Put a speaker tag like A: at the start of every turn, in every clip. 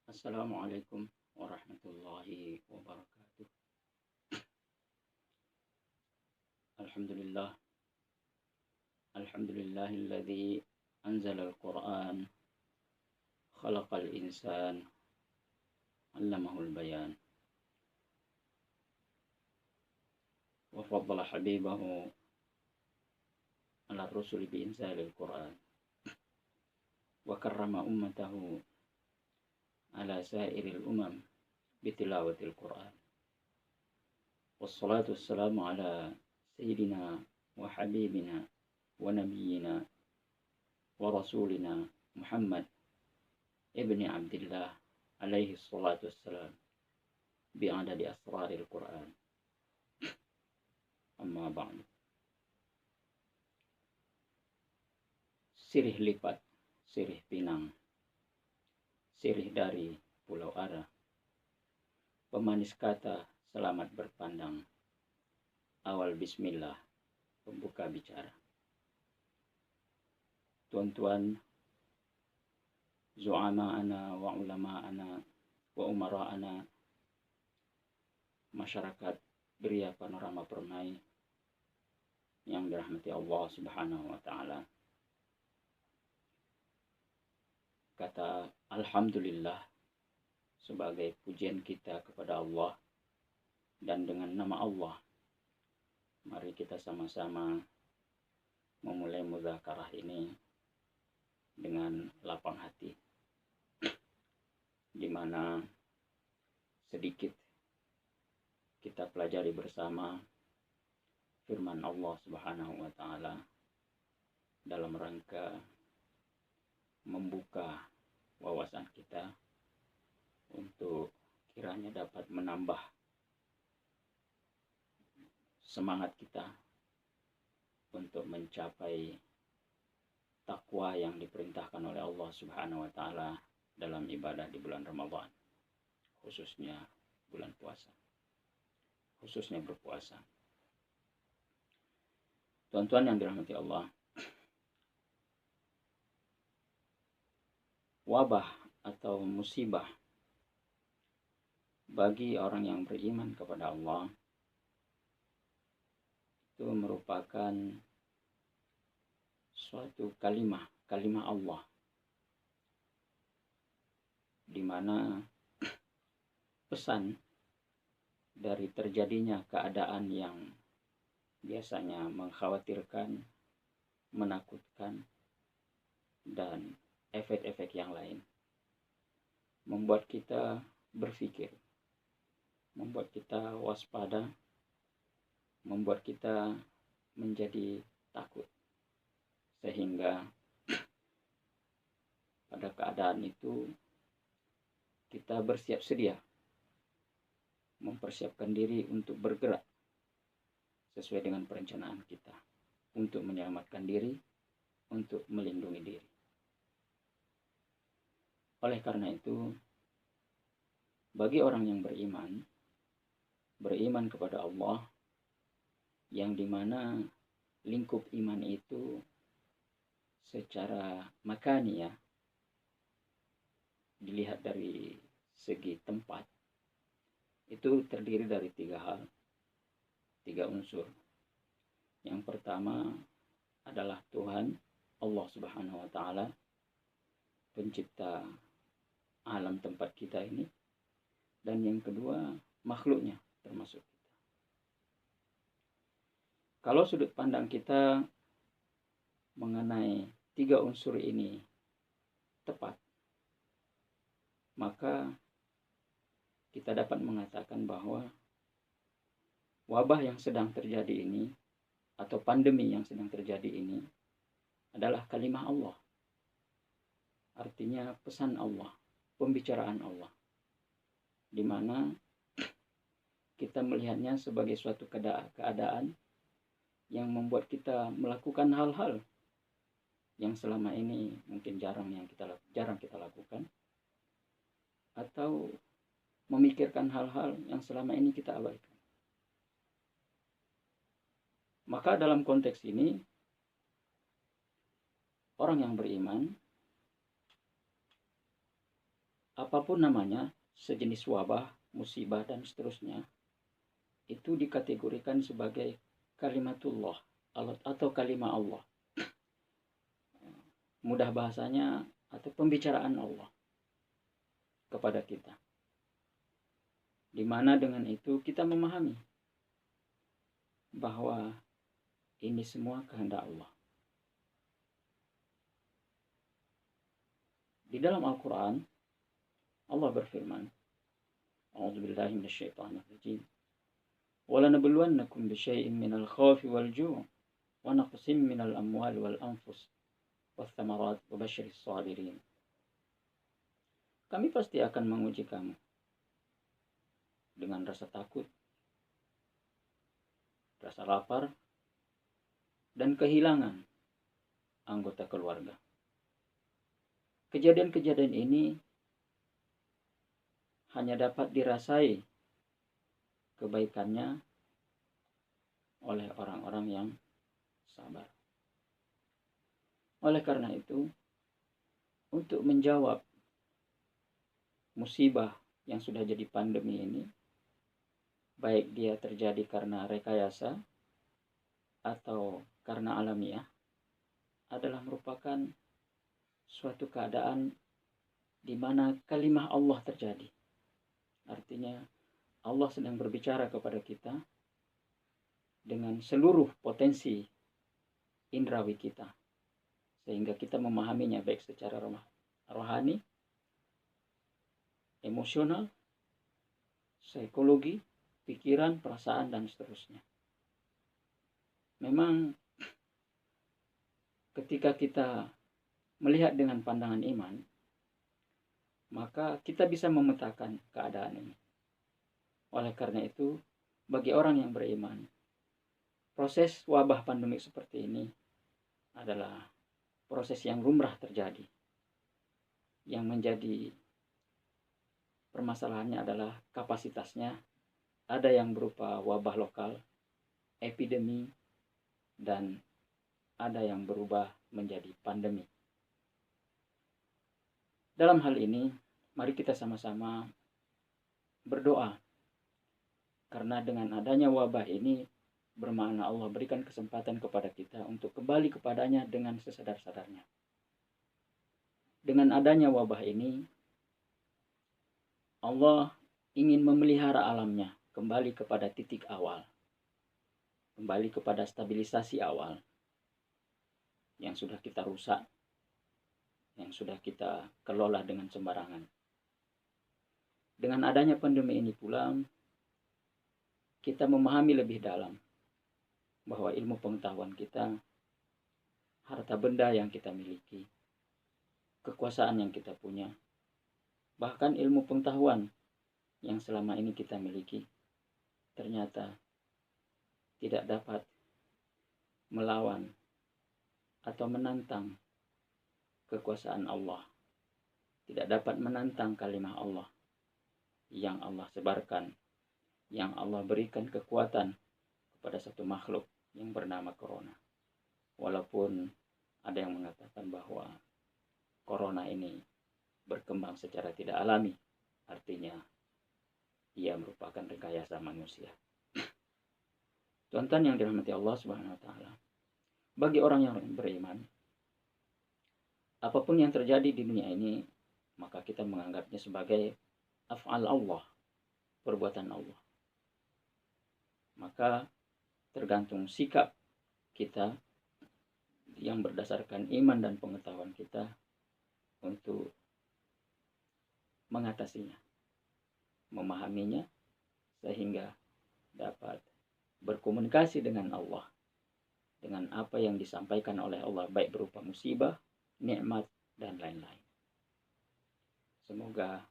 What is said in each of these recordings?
A: Assalamualaikum warahmatullahi wabarakatuh. Alhamdulillah. Alhamdulillahilladzi anzala al-Qur'an khalaqal insan 'allamahul bayan wa faddala habibahu 'ala rusuli bi inzalil Qur'an wa karrama ummatahu 'ala sairil umam bi tilawatil Qur'an. Wassalatu wassalamu ala sayyidina wa habibina wa nabiyyina wa rasulina Muhammad ibni Abdillah alaihi salatu wassalam bi'adadi asraril Qur'an. Amma ba'du. Sirih lipat, sirih pinang, sirih dari Pulau Ara, pemanis kata selamat berpandang, awal bismillah, pembuka bicara. Tuan-tuan, zu'ama'ana wa ulama'ana wa umara'ana, masyarakat Beria Panorama Permai yang dirahmati Allah Subhanahu wa Ta'ala. Kata Alhamdulillah sebagai pujian kita kepada Allah, dan dengan nama Allah mari kita sama-sama memulai mudzakarah ini dengan lapang hati, di mana sedikit kita pelajari bersama firman Allah Subhanahu wa Ta'ala dalam rangka membuka wawasan kita untuk kiranya dapat menambah semangat kita untuk mencapai takwa yang diperintahkan oleh Allah Subhanahu wa Ta'ala dalam ibadah di bulan Ramadan, khususnya bulan puasa, khususnya berpuasa. Tuan-tuan yang dirahmati Allah, wabah atau musibah bagi orang yang beriman kepada Allah itu merupakan suatu kalimat Allah, di mana pesan dari terjadinya keadaan yang biasanya mengkhawatirkan, menakutkan, dan efek-efek yang lain membuat kita berpikir, membuat kita waspada, membuat kita menjadi takut, sehingga pada keadaan itu kita bersiap sedia mempersiapkan diri untuk bergerak sesuai dengan perencanaan kita untuk menyelamatkan diri, untuk melindungi diri. Oleh karena itu, bagi orang yang beriman kepada Allah, yang dimana lingkup iman itu secara makani ya, dilihat dari segi tempat, itu terdiri dari tiga unsur. Yang pertama adalah Tuhan Allah Subhanahu wa Ta'ala, pencipta alam tempat kita ini, dan yang kedua makhluknya termasuk kita. Kalau sudut pandang kita mengenai tiga unsur ini tepat, maka kita dapat mengatakan bahwa wabah yang sedang terjadi ini atau pandemi yang sedang terjadi ini adalah kalimah Allah. Artinya pesan Allah, pembicaraan Allah, di mana kita melihatnya sebagai suatu keadaan yang membuat kita melakukan hal-hal yang selama ini mungkin jarang kita lakukan, atau memikirkan hal-hal yang selama ini kita abaikan. Maka dalam konteks ini, orang yang beriman apapun namanya, sejenis wabah, musibah, dan seterusnya, itu dikategorikan sebagai kalimatullah atau kalimah Allah. Mudah bahasanya, atau pembicaraan Allah kepada kita. Di mana dengan itu kita memahami bahwa ini semua kehendak Allah. Di dalam Al-Quran, Allah berfirman, A'udzubillahi minasyaitonirrajim. وَلَنَبْلُوَنَّكُمْ بِشَيْءٍ مِنَ الْخَوْفِ وَالْجُوعِ وَنَقْصٍ مِنَ الْأَمْوَالِ وَالْأَنْفُسِ وَالثَّمَرَاتِ وَبَشِّرِ الصَّابِرِينَ. Kami pasti akan menguji kamu dengan rasa takut, rasa lapar, dan kehilangan anggota keluarga. Kejadian-kejadian ini hanya dapat dirasai kebaikannya oleh orang-orang yang sabar. Oleh karena itu, untuk menjawab musibah yang sudah jadi pandemi ini, baik dia terjadi karena rekayasa atau karena alamiah, adalah merupakan suatu keadaan di mana kalimah Allah terjadi. Artinya Allah sedang berbicara kepada kita dengan seluruh potensi indrawi kita, sehingga kita memahaminya baik secara rohani, emosional, psikologi, pikiran, perasaan, dan seterusnya. Memang ketika kita melihat dengan pandangan iman, maka kita bisa memetakan keadaan ini. Oleh karena itu, bagi orang yang beriman, proses wabah pandemik seperti ini adalah proses yang lumrah terjadi. Yang menjadi permasalahannya adalah kapasitasnya. Ada yang berupa wabah lokal, epidemi, dan ada yang berubah menjadi pandemi. Dalam hal ini, mari kita sama-sama berdoa. Karena dengan adanya wabah ini, bermakna Allah berikan kesempatan kepada kita untuk kembali kepadanya dengan sesadar-sadarnya. Dengan adanya wabah ini, Allah ingin memelihara alamnya kembali kepada titik awal. Kembali kepada stabilisasi awal yang sudah kita rusak, yang sudah kita kelola dengan sembarangan. Dengan adanya pandemi ini pula, kita memahami lebih dalam bahwa ilmu pengetahuan kita, harta benda yang kita miliki, kekuasaan yang kita punya, bahkan ilmu pengetahuan yang selama ini kita miliki, ternyata tidak dapat melawan atau menantang kekuasaan Allah, tidak dapat menantang kalimah Allah yang Allah sebarkan, yang Allah berikan kekuatan kepada satu makhluk yang bernama corona. Walaupun ada yang mengatakan bahwa corona ini berkembang secara tidak alami, artinya ia merupakan rekayasa manusia. Tuan-tuan yang dirahmati Allah Subhanahu wa taala, bagi orang yang beriman, apapun yang terjadi di dunia ini, maka kita menganggapnya sebagai af'al Allah, perbuatan Allah. Maka tergantung sikap kita yang berdasarkan iman dan pengetahuan kita untuk mengatasinya, memahaminya, sehingga dapat berkomunikasi dengan Allah, dengan apa yang disampaikan oleh Allah, baik berupa musibah, nikmat, dan lain-lain. Semoga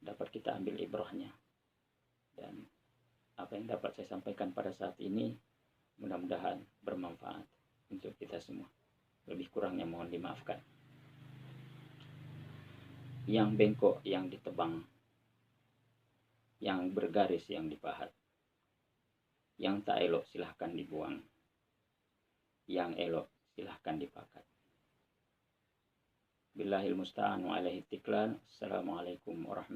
A: dapat kita ambil ibrahnya, dan apa yang dapat saya sampaikan pada saat ini mudah-mudahan bermanfaat untuk kita semua. Lebih kurangnya mohon dimaafkan. Yang bengkok yang ditebang, yang bergaris yang dipahat, yang tak elok silahkan dibuang, yang elok silahkan dipakat. Billahil musta'an wa alaihi tiklan. Assalamualaikum warahmatullahi